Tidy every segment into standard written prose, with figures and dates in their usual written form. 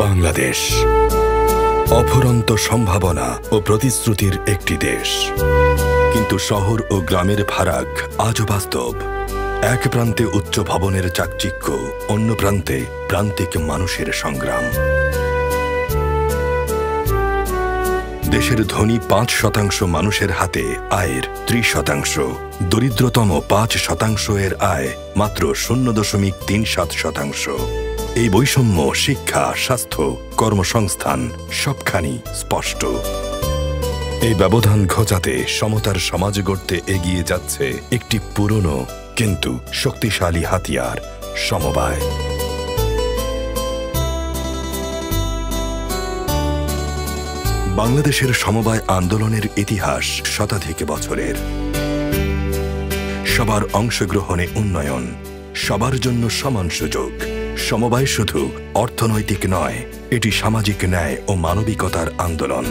বাংলাদেশ অফুরন্ত সম্ভাবনা ও প্রতিশ্রুতির একটি দেশ, কিন্তু শহর ও গ্রামের ফারাক আজও বাস্তব। এক প্রান্তে উচ্চ ভবনের চাকচিক্য, অন্য প্রান্তে প্রান্তিক মানুষের সংগ্রাম। দেশের ধনী ৫% মানুষের হাতে আয়ের ৩০%, দরিদ্রতম ৫% এর আয় মাত্র ০.৩৭%। এই বৈষম্য শিক্ষা, স্বাস্থ্য, কর্মসংস্থান সবখানি স্পষ্ট। এই ব্যবধান ঘোচাতে সমতার সমাজ গড়তে এগিয়ে যাচ্ছে একটি পুরনো কিন্তু শক্তিশালী হাতিয়ার, সমবায়। বাংলাদেশের সমবায় আন্দোলনের ইতিহাস শতাধিক বছরের। সবার অংশগ্রহণে উন্নয়ন, সবার জন্য সমান সুযোগ। সমবায় শুধু অর্থনৈতিক নয়, এটি সামাজিক ন্যায় ও মানবিকতার আন্দোলন।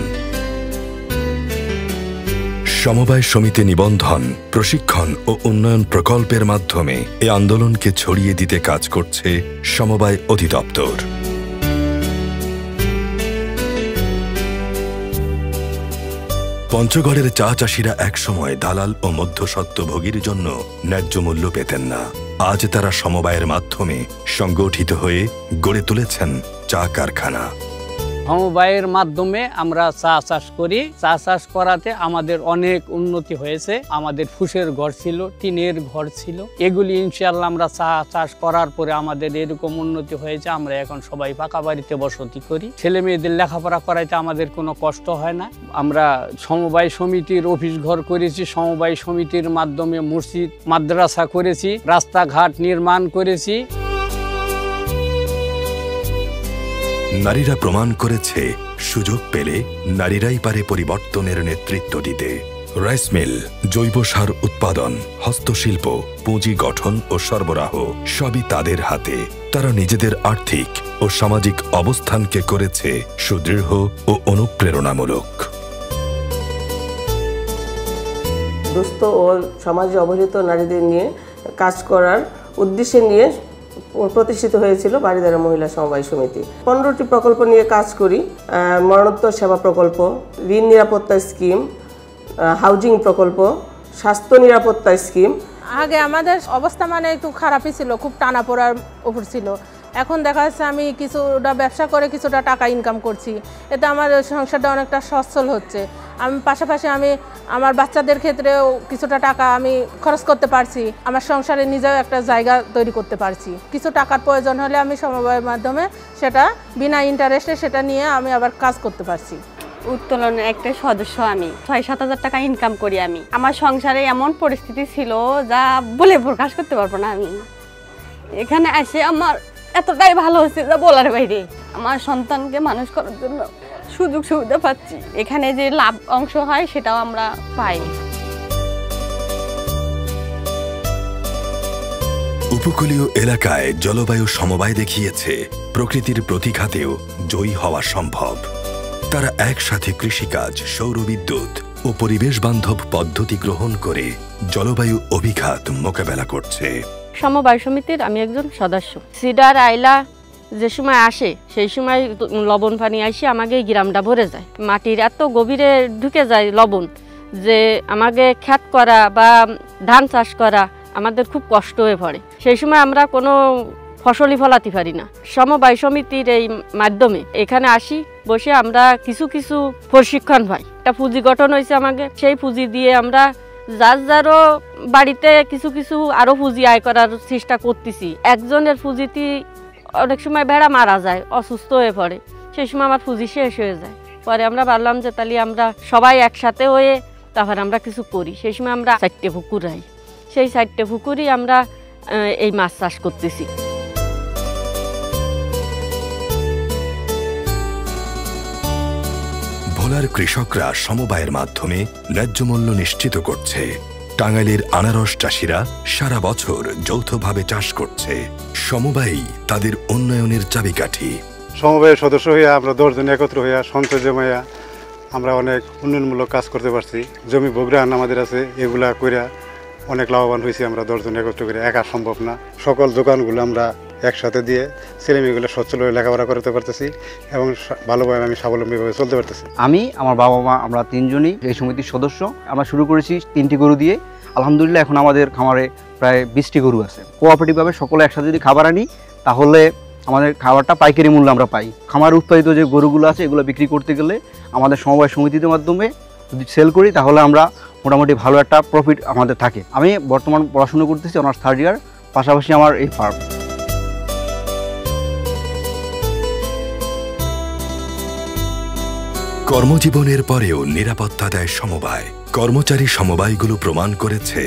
সমবায় সমিতি নিবন্ধন, প্রশিক্ষণ ও উন্নয়ন প্রকল্পের মাধ্যমে এই আন্দোলনকে ছড়িয়ে দিতে কাজ করছে সমবায় অধিদপ্তর। পঞ্চগড়ের চা চাষিরা একসময় দালাল ও মধ্যস্বত্বভোগীর জন্য ন্যায্য মূল্য পেতেন না। আজ তারা সমবায়ের মাধ্যমে সংগঠিত হয়ে গড়ে তুলেছেন চা কারখানা। সমবায়ের মাধ্যমে আমরা চা চাষ করি। চা চাষ করাতে আমাদের অনেক উন্নতি হয়েছে। আমাদের ফুসের ঘর ছিল, টিনের ঘর ছিল, এগুলি ইনশাআল্লাহ আমরা চা চাষ করার পরে আমাদের এরকম উন্নতি হয়েছে। আমরা এখন সবাই পাকা বাড়িতে বসতি করি। ছেলে মেয়েদের লেখাপড়া করাইতে আমাদের কোনো কষ্ট হয় না। আমরা সমবায় সমিতির অফিস ঘর করেছি, সমবায় সমিতির মাধ্যমে মসজিদ মাদ্রাসা করেছি, রাস্তাঘাট নির্মাণ করেছি। নারীরা প্রমাণ করেছে সুযোগ পেলে নারীরাই পারে পরিবর্তনের নেতৃত্ব দিতে। রাইস মিল, জৈব সার উৎপাদন, হস্তশিল্প, পুঁজি গঠন ও সরবরাহ সবই তাদের হাতে। তারা নিজেদের আর্থিক ও সামাজিক অবস্থানকে করেছে সুদৃঢ় ও অনুপ্রেরণামূলক। দুস্থ ও সমাজে অবহেলিত নারীদের নিয়ে কাজ করার উদ্দেশ্যে নিয়ে প্রতিষ্ঠিত হয়েছিল বাড়িধারা মহিলা সমবায় সমিতি। 15টি প্রকল্প নিয়ে কাজ করি। মরণোত্তর সেবা প্রকল্প, ঋণ নিরাপত্তা স্কিম, হাউজিং প্রকল্প, স্বাস্থ্য নিরাপত্তা স্কিম। আগে আমাদের অবস্থা মানে একটু খারাপই ছিল, খুব টানা পড়ার উপর ছিল। এখন দেখা যাচ্ছে আমি কিছুটা ব্যবসা করে কিছুটা টাকা ইনকাম করছি, এতে আমার সংসারটা অনেকটা সচ্ছল হচ্ছে। আমি পাশাপাশি আমি আমার বাচ্চাদের ক্ষেত্রেও কিছুটা টাকা আমি খরচ করতে পারছি, আমার সংসারে নিজেও একটা জায়গা তৈরি করতে পারছি। কিছু টাকার প্রয়োজন হলে আমি সমবায়ের মাধ্যমে সেটা বিনা ইন্টারেস্টে সেটা নিয়ে আমি আবার কাজ করতে পারছি। উত্তোলনের একটা সদস্য, আমি ৬-৭ হাজার টাকা ইনকাম করি। আমি আমার সংসারে এমন পরিস্থিতি ছিল যা বলে প্রকাশ করতে পারবো না। আমি এখানে এসে আমার এতটাই ভালো হচ্ছে যা বলার বাইরে। আমার সন্তানকে মানুষ করার জন্য সুযোগ সুবিধা পাচ্ছি, এখানে যে লাভ অংশ হয় সেটাও আমরা পাই। উপকূলীয় এলাকায় জলবায়ু সমবায় দেখিয়েছে প্রকৃতির প্রতিঘাতেও জয়ী হওয়া সম্ভব। তারা একসাথে কৃষিকাজ, সৌরবিদ্যুৎ ও পরিবেশ বান্ধব পদ্ধতি গ্রহণ করে জলবায়ু অভিঘাত মোকাবেলা করছে। সমবায় সমিতির আমি একজন সদস্য। সিডার আইলা যে সময় আসে সেই সময় লবণ পানি আসে আমাকে এই গ্রামটা ভরে যায়। মাটির এত গভীরে ঢুকে যায় লবণ যে আমাকে ক্ষেত করা বা ধান চাষ করা আমাদের খুব কষ্ট হয়ে পড়ে। সেই সময় আমরা কোনো ফসলই ফলাতে পারি না। সমবায় সমিতির এই মাধ্যমে এখানে আসি, বসে আমরা কিছু কিছু প্রশিক্ষণ পাই। একটা পুঁজি গঠন হয়েছে আমাকে, সেই পুঁজি দিয়ে আমরা যারও বাড়িতে কিছু কিছু আরও পুঁজি আয় করার চেষ্টা করতেছি। একজনের পুঁজিতে অনেক সময় ভেড়া মারা যায়, অসুস্থ হয়ে পড়ে, সেই সময় আমার পুঁজি শেষ হয়ে যায়। পরে আমরা ভাবলাম যে তাহলে আমরা সবাই একসাথে হয়ে তারপর আমরা কিছু করি। সেই সময় আমরা 4টে পুকুর রাই, সেই 4টে পুকুরই আমরা এই মাছ চাষ করতেছি। ভোলার কৃষকরা সমবায়ের মাধ্যমে ন্যায্য মূল্য নিশ্চিত করছে। টাঙ্গাইলের আনারস চাষিরা সারা বছর যৌথভাবে চাষ করছে। সমবায়ই তাদের উন্নয়নের চাবিকাঠি। সমবায়ের সদস্য হইয়া আমরা 10 জন একত্র হইয়া সঞ্চয় জমাইয়া আমরা অনেক উন্নয়নমূলক কাজ করতে পারছি। জমি বগ্রান আমাদের আছে, এগুলা কইরা অনেক লাভবান হয়েছি আমরা 10 জন একত্র করে, একা সম্ভব না। সকল দোকানগুলো আমরা একসাথে দিয়ে ছেলেমেয়েগুলো সচ্ছলভাবে লেখাপড়া করতে পারতেছি এবং ভালোভাবে আমি স্বাবলম্বীভাবে চলতে পারতেছি। আমি, আমার বাবা মা, আমরা 3 জনই এই সমিতির সদস্য। আমরা শুরু করেছি 3টি গরু দিয়ে। আলহামদুলিল্লাহ এখন আমাদের খামারে প্রায় 20টি গরু আছে। কোঅপারেটিভভাবে সকলে একসাথে যদি খাবার আনি তাহলে আমাদের খাবারটা পাইকারি মূল্যে আমরা পাই। খামার উৎপাদিত যে গরুগুলো আছে এগুলো বিক্রি করতে গেলে আমাদের সমবায় সমিতির মাধ্যমে যদি সেল করি তাহলে আমরা মোটামুটি ভালো একটা প্রফিট আমাদের থাকে। আমি বর্তমান পড়াশোনা করতেছি, অনার্স 3rd ইয়ার, পাশাপাশি আমার এই ফার্ম। কর্মজীবনের পরেও নিরাপত্তা দেয় সমবায়। কর্মচারী সমবায়গুলো প্রমাণ করেছে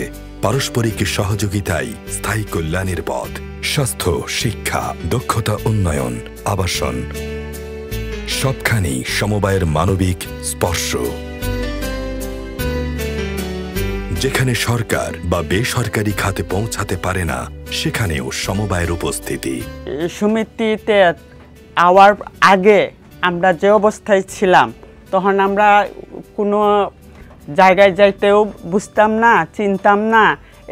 পারস্পরিক সহযোগিতায় স্থায়ী কল্যাণের পথ। স্বাস্থ্য, শিক্ষা, দক্ষতা উন্নয়ন, আবাসন, সবখানেই সমবায়ের মানবিক স্পর্শ। যেখানে সরকার বা বেসরকারি খাতে পৌঁছাতে পারে না সেখানেও সমবায়ের উপস্থিতি। সমিতিতে আওয়ার আগে আমরা যে অবস্থায় ছিলাম তখন আমরা কোনো জায়গায় যাইতেও বুঝতাম না, চিনতাম না।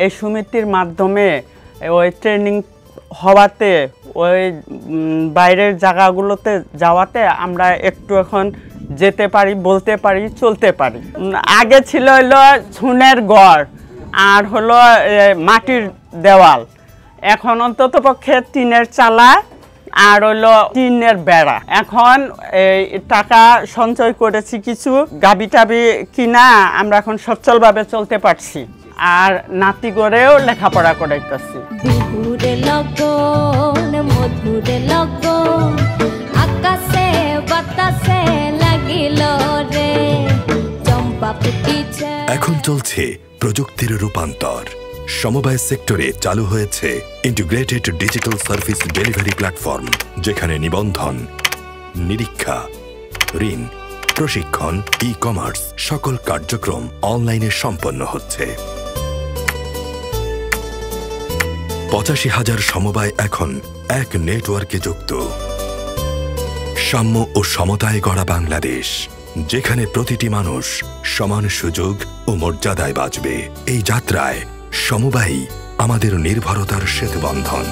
এই সমিতির মাধ্যমে ওই ট্রেনিং হওয়াতে, ওই বাইরের জায়গাগুলোতে যাওয়াতে আমরা একটু এখন যেতে পারি, বলতে পারি, চলতে পারি। আগে ছিল হলো ঝুনের ঘর আর হলো মাটির দেওয়াল, এখন অন্তত পক্ষে টিনের চালা আর হলো টিনের বেড়া। এখন এই টাকা সঞ্চয় করেছি কিছু, গাবি টাবি কিনা আমরা এখন সচ্ছলভাবে চলতে পারছি আর নাতি করেও লেখাপড়া করাইতেছি। বিহুরে লগন মধুরে লগন আকাশে বাতাসে লাগিল রে চম্পা ফুটিছে। এখন চলছে প্রযুক্তির রূপান্তর। সমবায় সেক্টরে চালু হয়েছে integrated digital service delivery platform, যেখানে নিবন্ধন, নিরীক্ষা, ঋণ, প্রশিক্ষণ, ই-কমার্স সকল কার্যক্রম অনলাইনে সম্পন্ন হচ্ছে। 85,000 সমবায় এখন এক নেটওয়ার্কে যুক্ত। সাম্য ও সমতায় গড়া বাংলাদেশ, যেখানে প্রতিটি মানুষ সমান সুযোগ ও মর্যাদায় বাঁচবে। এই যাত্রায় সমবায়ই আমাদের নির্ভরতার সেতুবন্ধন।